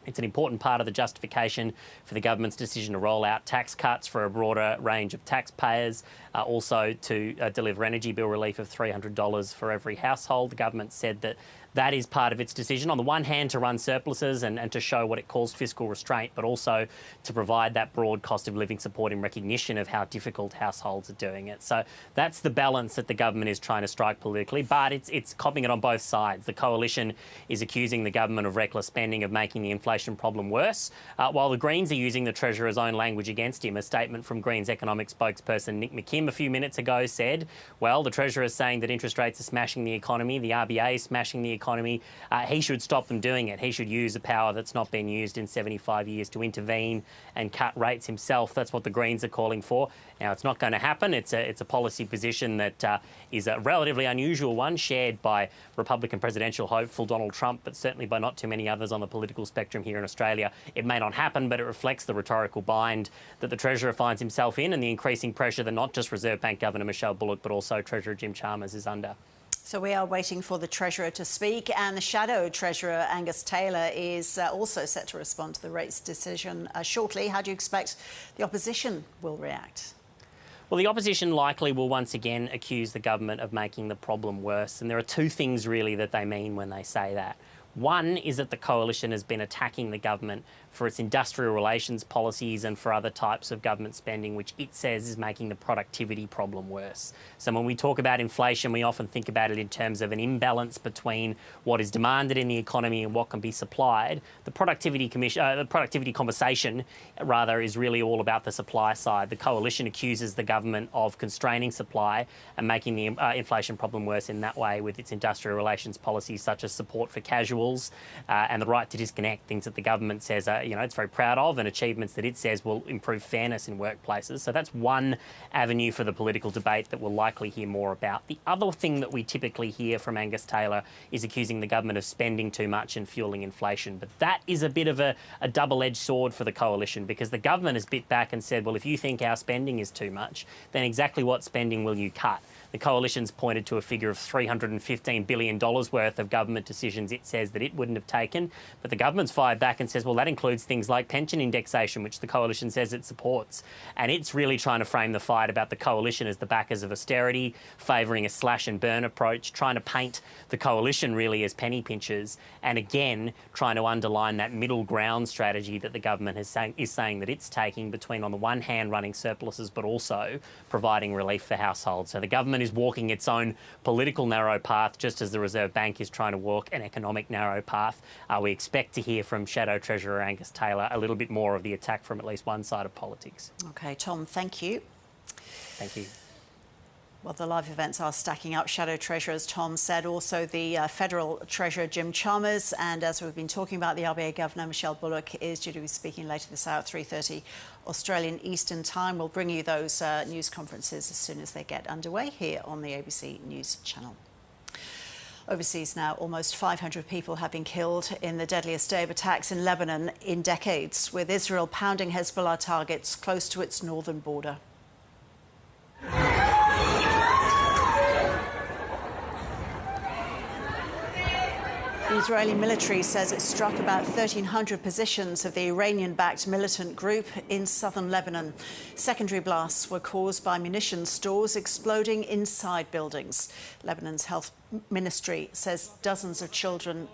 It's an important part of the justification for the government's decision to roll out tax cuts for a broader range of taxpayers, also to deliver energy bill relief of $300 for every household. The government said that is part of its decision, on the one hand, to run surpluses and to show what it calls fiscal restraint, but also to provide that broad cost of living support in recognition of how difficult households are doing it. So that's the balance that the government is trying to strike politically, but it's copping it on both sides. The coalition is accusing the government of reckless spending, of making the inflation problem worse, while the Greens are using the Treasurer's own language against him. A statement from Greens economic spokesperson Nick McKim a few minutes ago said, well, the Treasurer is saying that interest rates are smashing the economy, the RBA is smashing the economy. He should stop them doing it. He should use a power that's not been used in 75 years to intervene and cut rates himself. That's what the Greens are calling for. Now, it's not going to happen. It's a policy position that is a relatively unusual one, shared by Republican presidential hopeful Donald Trump, but certainly by not too many others on the political spectrum here in Australia. It may not happen, but it reflects the rhetorical bind that the Treasurer finds himself in and the increasing pressure that not just Reserve Bank Governor Michelle Bullock, but also Treasurer Jim Chalmers is under. So we are waiting for the Treasurer to speak, and the Shadow Treasurer, Angus Taylor, is also set to respond to the rates decision shortly. How do you expect the opposition will react? Well, the opposition likely will once again accuse the government of making the problem worse, and there are two things really that they mean when they say that. One is that the coalition has been attacking the government for its industrial relations policies and for other types of government spending, which it says is making the productivity problem worse. So when we talk about inflation, we often think about it in terms of an imbalance between what is demanded in the economy and what can be supplied. The productivity conversation, rather, is really all about the supply side. The coalition accuses the government of constraining supply and making the inflation problem worse in that way with its industrial relations policies, such as support for casuals and the right to disconnect, things that the government says it's very proud of, and achievements that it says will improve fairness in workplaces. So that's one avenue for the political debate that we'll likely hear more about. The other thing that we typically hear from Angus Taylor is accusing the government of spending too much and fueling inflation. But that is a bit of a double-edged sword for the coalition, because the government has bit back and said, well, if you think our spending is too much, then exactly what spending will you cut? The coalition's pointed to a figure of $315 billion worth of government decisions it says that it wouldn't have taken. But the government's fired back and says, well, that includes things like pension indexation, which the coalition says it supports. And it's really trying to frame the fight about the coalition as the backers of austerity, favouring a slash and burn approach, trying to paint the coalition really as penny pinchers, and again, trying to underline that middle ground strategy that the government is saying that it's taking between, on the one hand, running surpluses, but also providing relief for households. So the government is walking its own political narrow path, just as the Reserve Bank is trying to walk an economic narrow path. We expect to hear from Shadow Treasurer Angus Taylor a little bit more of the attack from at least one side of politics. OK, Tom, thank you. Thank you. Well, the live events are stacking up. Shadow Treasurer, as Tom said, also the Federal Treasurer Jim Chalmers, and as we've been talking about, the RBA Governor Michelle Bullock is due to be speaking later this hour at 3:30 Australian Eastern Time. We'll bring you those news conferences as soon as they get underway here on the ABC News channel. Overseas now, almost 500 people have been killed in the deadliest day of attacks in Lebanon in decades, with Israel pounding Hezbollah targets close to its northern border. The Israeli military says it struck about 1,300 positions of the Iranian-backed militant group in southern Lebanon. Secondary blasts were caused by munitions stores exploding inside buildings. Lebanon's health ministry says dozens of children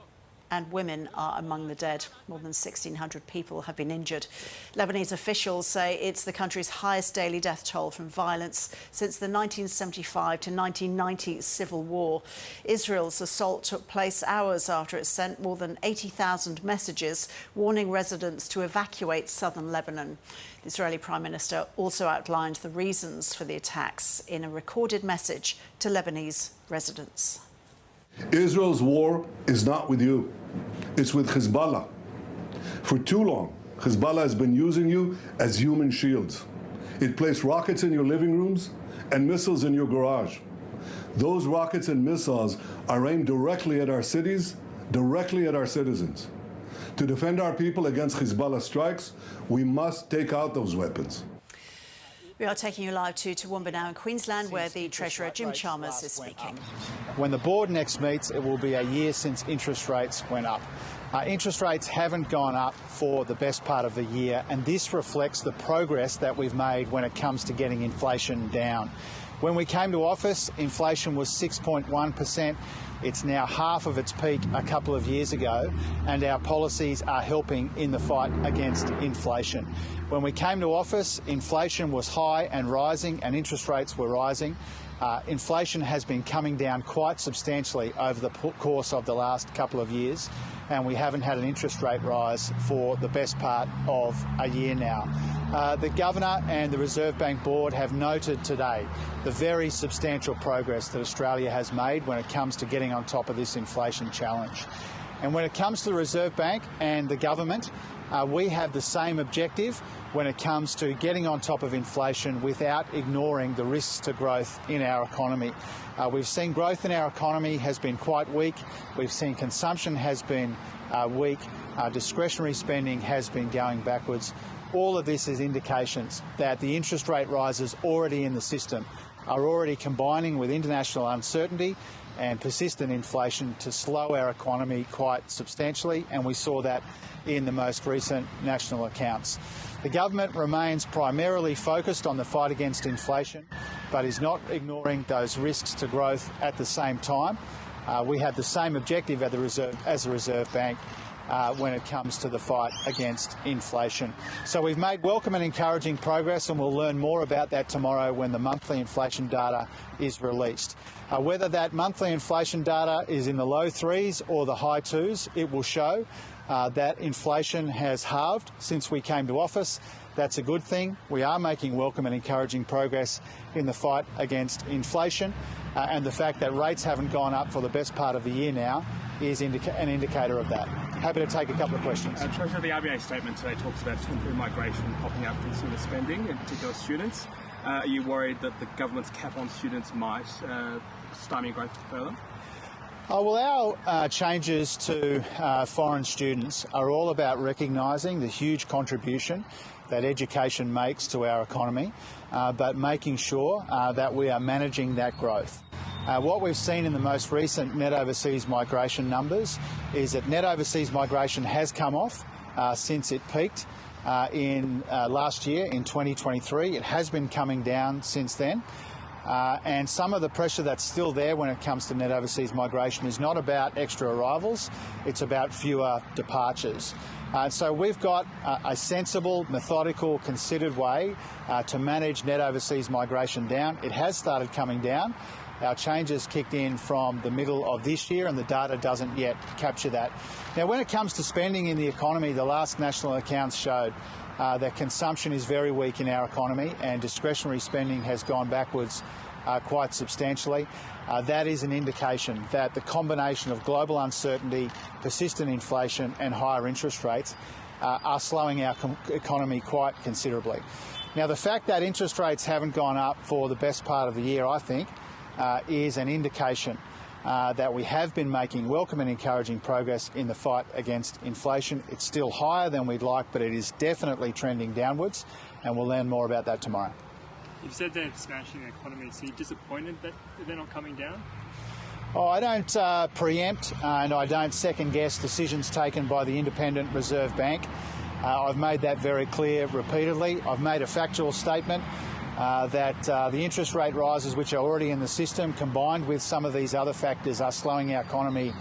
and women are among the dead. More than 1,600 people have been injured. Lebanese officials say it's the country's highest daily death toll from violence since the 1975 to 1990 civil war. Israel's assault took place hours after it sent more than 80,000 messages warning residents to evacuate southern Lebanon. The Israeli Prime Minister also outlined the reasons for the attacks in a recorded message to Lebanese residents. Israel's war is not with you. It's with Hezbollah. For too long, Hezbollah has been using you as human shields. It placed rockets in your living rooms and missiles in your garage. Those rockets and missiles are aimed directly at our cities, directly at our citizens. To defend our people against Hezbollah strikes, we must take out those weapons. We are taking you live to Toowoomba now in Queensland, where the Treasurer Jim Chalmers is speaking. When the board next meets, it will be a year since interest rates went up. Interest rates haven't gone up for the best part of the year, and this reflects the progress that we've made when it comes to getting inflation down. When we came to office, inflation was 6.1%. It's now half of its peak a couple of years ago, and our policies are helping in the fight against inflation. When we came to office, inflation was high and rising, and interest rates were rising. Inflation has been coming down quite substantially over the course of the last couple of years, and we haven't had an interest rate rise for the best part of a year now. The Governor and the Reserve Bank Board have noted today the very substantial progress that Australia has made when it comes to getting on top of this inflation challenge. And when it comes to the Reserve Bank and the government, we have the same objective when it comes to getting on top of inflation without ignoring the risks to growth in our economy. We've seen growth in our economy has been quite weak. We've seen consumption has been weak. Discretionary spending has been going backwards. All of this is indications that the interest rate rises already in the system are already combining with international uncertainty and persistent inflation to slow our economy quite substantially, and we saw that in the most recent national accounts. The government remains primarily focused on the fight against inflation, but is not ignoring those risks to growth at the same time. We have the same objective as the Reserve Bank when it comes to the fight against inflation. So we've made welcome and encouraging progress, and we'll learn more about that tomorrow when the monthly inflation data is released. Whether that monthly inflation data is in the low 3s or the high 2s, it will show that inflation has halved since we came to office. That's a good thing. We are making welcome and encouraging progress in the fight against inflation, and the fact that rates haven't gone up for the best part of the year now is an indicator of that. Happy to take a couple of questions. Treasurer, the RBA statement today talks about improved migration popping up consumer spending, in particular students. Are you worried that the government's cap on students might stymie growth further? Well, our changes to foreign students are all about recognising the huge contribution that education makes to our economy, but making sure that we are managing that growth. What we've seen in the most recent net overseas migration numbers is that net overseas migration has come off since it peaked in last year in 2023. It has been coming down since then. And some of the pressure that's still there when it comes to net overseas migration is not about extra arrivals, it's about fewer departures. So we've got a sensible, methodical, considered way to manage net overseas migration down. It has started coming down. Our changes kicked in from the middle of this year, and the data doesn't yet capture that. Now, when it comes to spending in the economy, the last national accounts showed that consumption is very weak in our economy, and discretionary spending has gone backwards quite substantially. That is an indication that the combination of global uncertainty, persistent inflation and higher interest rates are slowing our economy quite considerably. Now, the fact that interest rates haven't gone up for the best part of the year, I think, is an indication that we have been making welcome and encouraging progress in the fight against inflation. It's still higher than we'd like, but it is definitely trending downwards, and we'll learn more about that tomorrow. You've said they're smashing the economy, so you're disappointed that they're not coming down? Oh, I don't preempt and I don't second-guess decisions taken by the independent Reserve Bank. I've made that very clear repeatedly. I've made a factual statement that the interest rate rises which are already in the system, combined with some of these other factors, are slowing our economy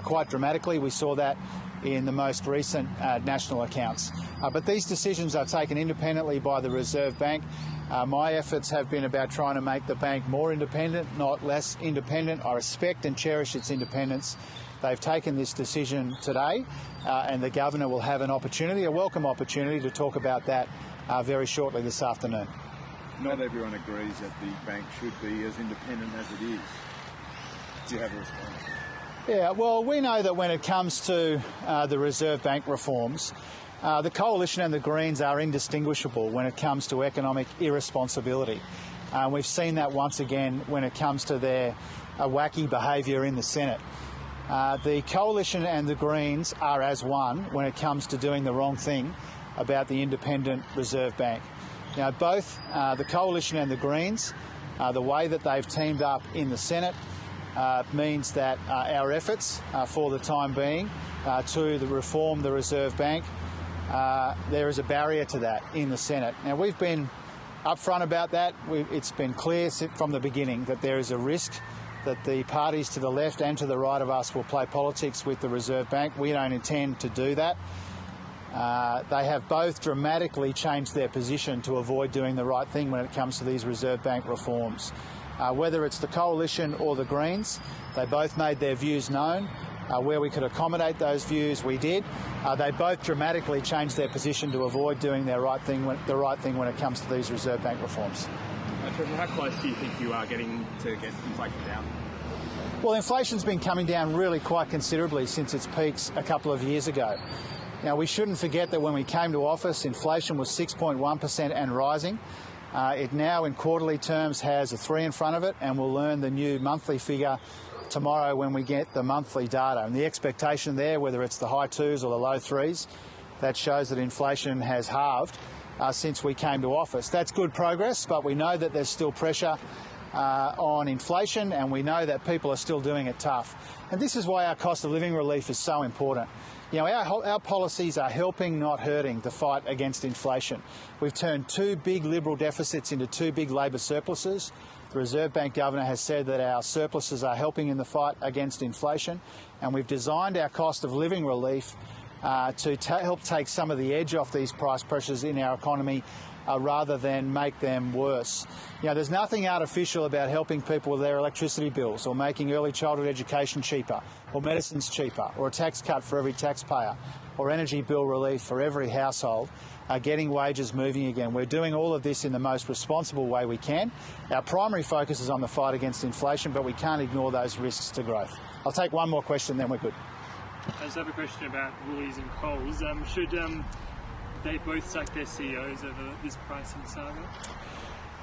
quite dramatically. We saw that in the most recent national accounts. But these decisions are taken independently by the Reserve Bank. My efforts have been about trying to make the bank more independent, not less independent. I respect and cherish its independence. They've taken this decision today, and the Governor will have an opportunity, a welcome opportunity, to talk about that very shortly this afternoon. Not everyone agrees that the bank should be as independent as it is. Do you have a response? Yeah, well, we know that when it comes to the Reserve Bank reforms, the Coalition and the Greens are indistinguishable when it comes to economic irresponsibility. We've seen that once again when it comes to their wacky behaviour in the Senate. The Coalition and the Greens are as one when it comes to doing the wrong thing about the independent Reserve Bank. Now, both the Coalition and the Greens, the way that they've teamed up in the Senate means that our efforts for the time being to reform the Reserve Bank, there is a barrier to that in the Senate. Now, we've been upfront about that. It's been clear from the beginning that there is a risk that the parties to the left and to the right of us will play politics with the Reserve Bank. We don't intend to do that. They have both dramatically changed their position to avoid doing the right thing when it comes to these Reserve Bank reforms. Whether it's the Coalition or the Greens, they both made their views known. Where we could accommodate those views, we did. They both dramatically changed their position to avoid doing the right thing when it comes to these Reserve Bank reforms. How close do you think you are getting to get inflation down? Well, inflation's been coming down really quite considerably since its peaks a couple of years ago. Now, we shouldn't forget that when we came to office, inflation was 6.1% and rising. It now, in quarterly terms, has a 3 in front of it, and we'll learn the new monthly figure tomorrow when we get the monthly data. And the expectation there, whether it's the high 2s or the low 3s, that shows that inflation has halved since we came to office. That's good progress, but we know that there's still pressure on inflation, and we know that people are still doing it tough. And this is why our cost of living relief is so important. You know, our policies are helping, not hurting, the fight against inflation. We've turned 2 big Liberal deficits into 2 big Labor surpluses. The Reserve Bank Governor has said that our surpluses are helping in the fight against inflation, and we've designed our cost of living relief to help take some of the edge off these price pressures in our economy rather than make them worse. You know, there's nothing artificial about helping people with their electricity bills or making early childhood education cheaper or medicines cheaper or a tax cut for every taxpayer or energy bill relief for every household, getting wages moving again. We're doing all of this in the most responsible way we can. Our primary focus is on the fight against inflation, but we can't ignore those risks to growth. I'll take one more question, then we're good. I just have a question about Woolies and Coles. Should they both sack their CEOs over this pricing saga?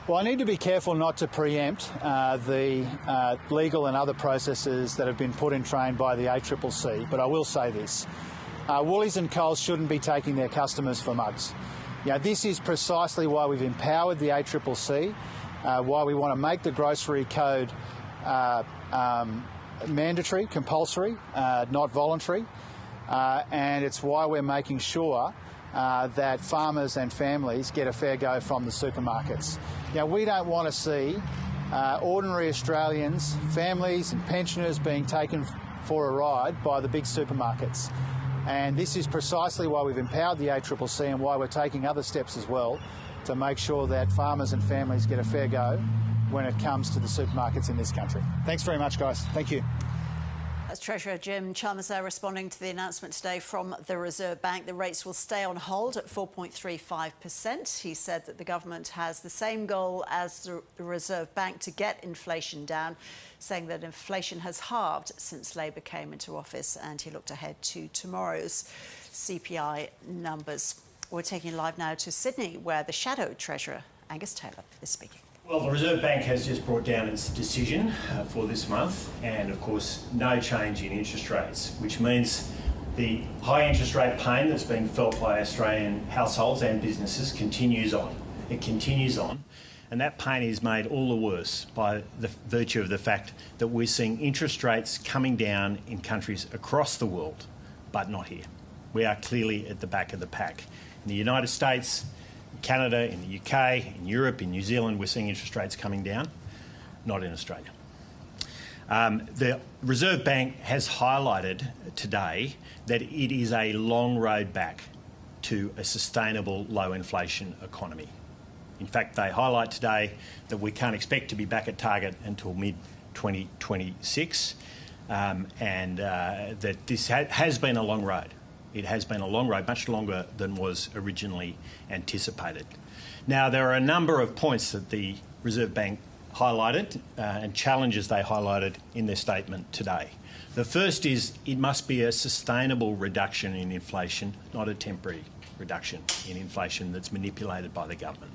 Well, I need to be careful not to preempt the legal and other processes that have been put in train by the ACCC, but I will say this. Woolies and Coles shouldn't be taking their customers for mugs. You know, this is precisely why we've empowered the ACCC, why we want to make the grocery code mandatory, compulsory, not voluntary, and it's why we're making sure that farmers and families get a fair go from the supermarkets. Now, we don't want to see ordinary Australians, families and pensioners being taken for a ride by the big supermarkets. And this is precisely why we've empowered the ACCC and why we're taking other steps as well to make sure that farmers and families get a fair go when it comes to the supermarkets in this country. Thanks very much, guys. Thank you. That's Treasurer Jim Chalmers there responding to the announcement today from the Reserve Bank. The rates will stay on hold at 4.35%. He said that the government has the same goal as the Reserve Bank to get inflation down, saying that inflation has halved since Labor came into office, and he looked ahead to tomorrow's CPI numbers. We're taking you live now to Sydney, where the Shadow Treasurer, Angus Taylor, is speaking. Well, the Reserve Bank has just brought down its decision for this month, and of course no change in interest rates, which means the high interest rate pain that's being felt by Australian households and businesses continues on. It continues on, and that pain is made all the worse by the virtue of the fact that we're seeing interest rates coming down in countries across the world, but not here. We are clearly at the back of the pack. In the United States, Canada, in the UK, in Europe, in New Zealand, we're seeing interest rates coming down, not in Australia. The Reserve Bank has highlighted today that it is a long road back to a sustainable low inflation economy. In fact, they highlight today that we can't expect to be back at target until mid-2026, and that this has been a long road. It has been a long road, much longer than was originally anticipated. Now, there are a number of points that the Reserve Bank highlighted and challenges they highlighted in their statement today. The first is it must be a sustainable reduction in inflation, not a temporary reduction in inflation that's manipulated by the government.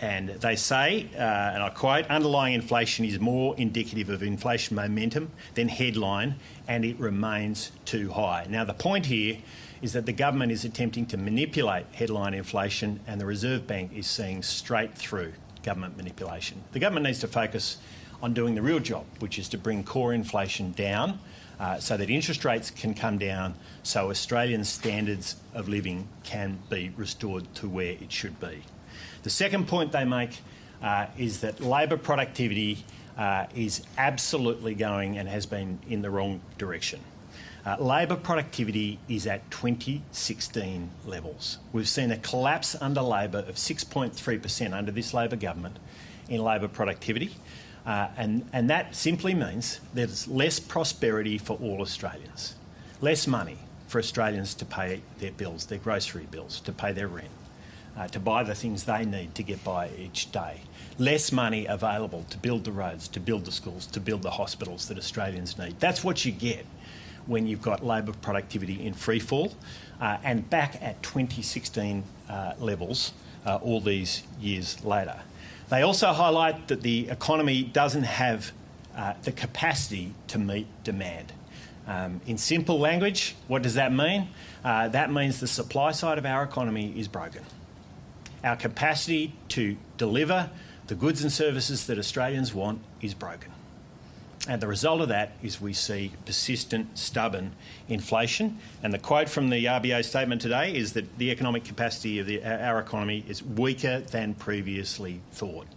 And they say, and I quote, underlying inflation is more indicative of inflation momentum than headline, and it remains too high. Now, the point here is that the government is attempting to manipulate headline inflation, and the Reserve Bank is seeing straight through government manipulation. The government needs to focus on doing the real job, which is to bring core inflation down so that interest rates can come down, so Australian standards of living can be restored to where it should be. The second point they make is that Labor productivity is absolutely going and has been in the wrong direction. Labor productivity is at 2016 levels. We've seen a collapse under Labor of 6.3% under this Labor government in Labor productivity, and that simply means there's less prosperity for all Australians, less money for Australians to pay their bills, their grocery bills, to pay their rent, to buy the things they need to get by each day. Less money available to build the roads, to build the schools, to build the hospitals that Australians need. That's what you get when you've got Labor productivity in free fall and back at 2016 levels all these years later. They also highlight that the economy doesn't have the capacity to meet demand. In simple language, what does that mean? That means the supply side of our economy is broken. Our capacity to deliver the goods and services that Australians want is broken. And the result of that is we see persistent, stubborn inflation. And the quote from the RBA statement today is that the economic capacity of our economy is weaker than previously thought.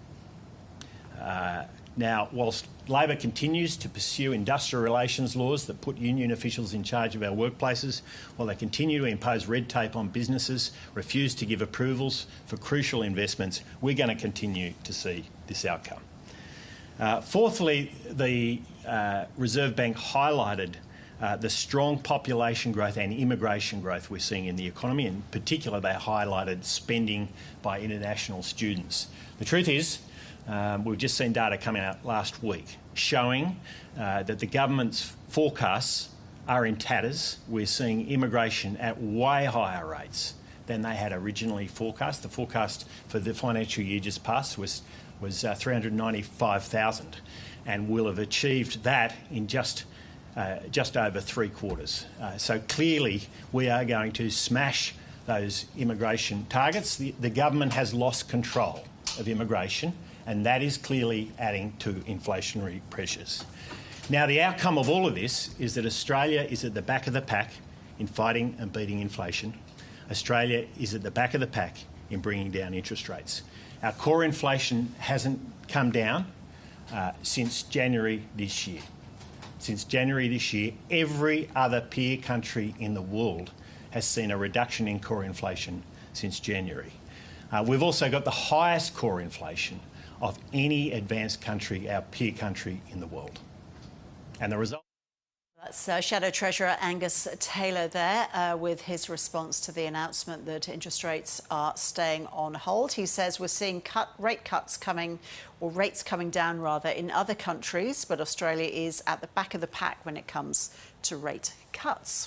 Now, whilst Labor continues to pursue industrial relations laws that put union officials in charge of our workplaces, while they continue to impose red tape on businesses, refuse to give approvals for crucial investments, we're going to continue to see this outcome. Fourthly, the Reserve Bank highlighted the strong population growth and immigration growth we're seeing in the economy. In particular, they highlighted spending by international students. The truth is, we've just seen data coming out last week showing that the government's forecasts are in tatters. We're seeing immigration at way higher rates than they had originally forecast. The forecast for the financial year just passed was 395,000, and we'll have achieved that in just over 3 quarters. So clearly we are going to smash those immigration targets. The government has lost control of immigration, and that is clearly adding to inflationary pressures. Now, the outcome of all of this is that Australia is at the back of the pack in fighting and beating inflation. Australia is at the back of the pack in bringing down interest rates. Our core inflation hasn't come down since January this year. Since January this year, every other peer country in the world has seen a reduction in core inflation since January. We've also got the highest core inflation of any advanced country, our peer country in the world. And the result... That's Shadow Treasurer Angus Taylor there with his response to the announcement that interest rates are staying on hold. He says we're seeing rates coming down rather in other countries, but Australia is at the back of the pack when it comes to rate cuts.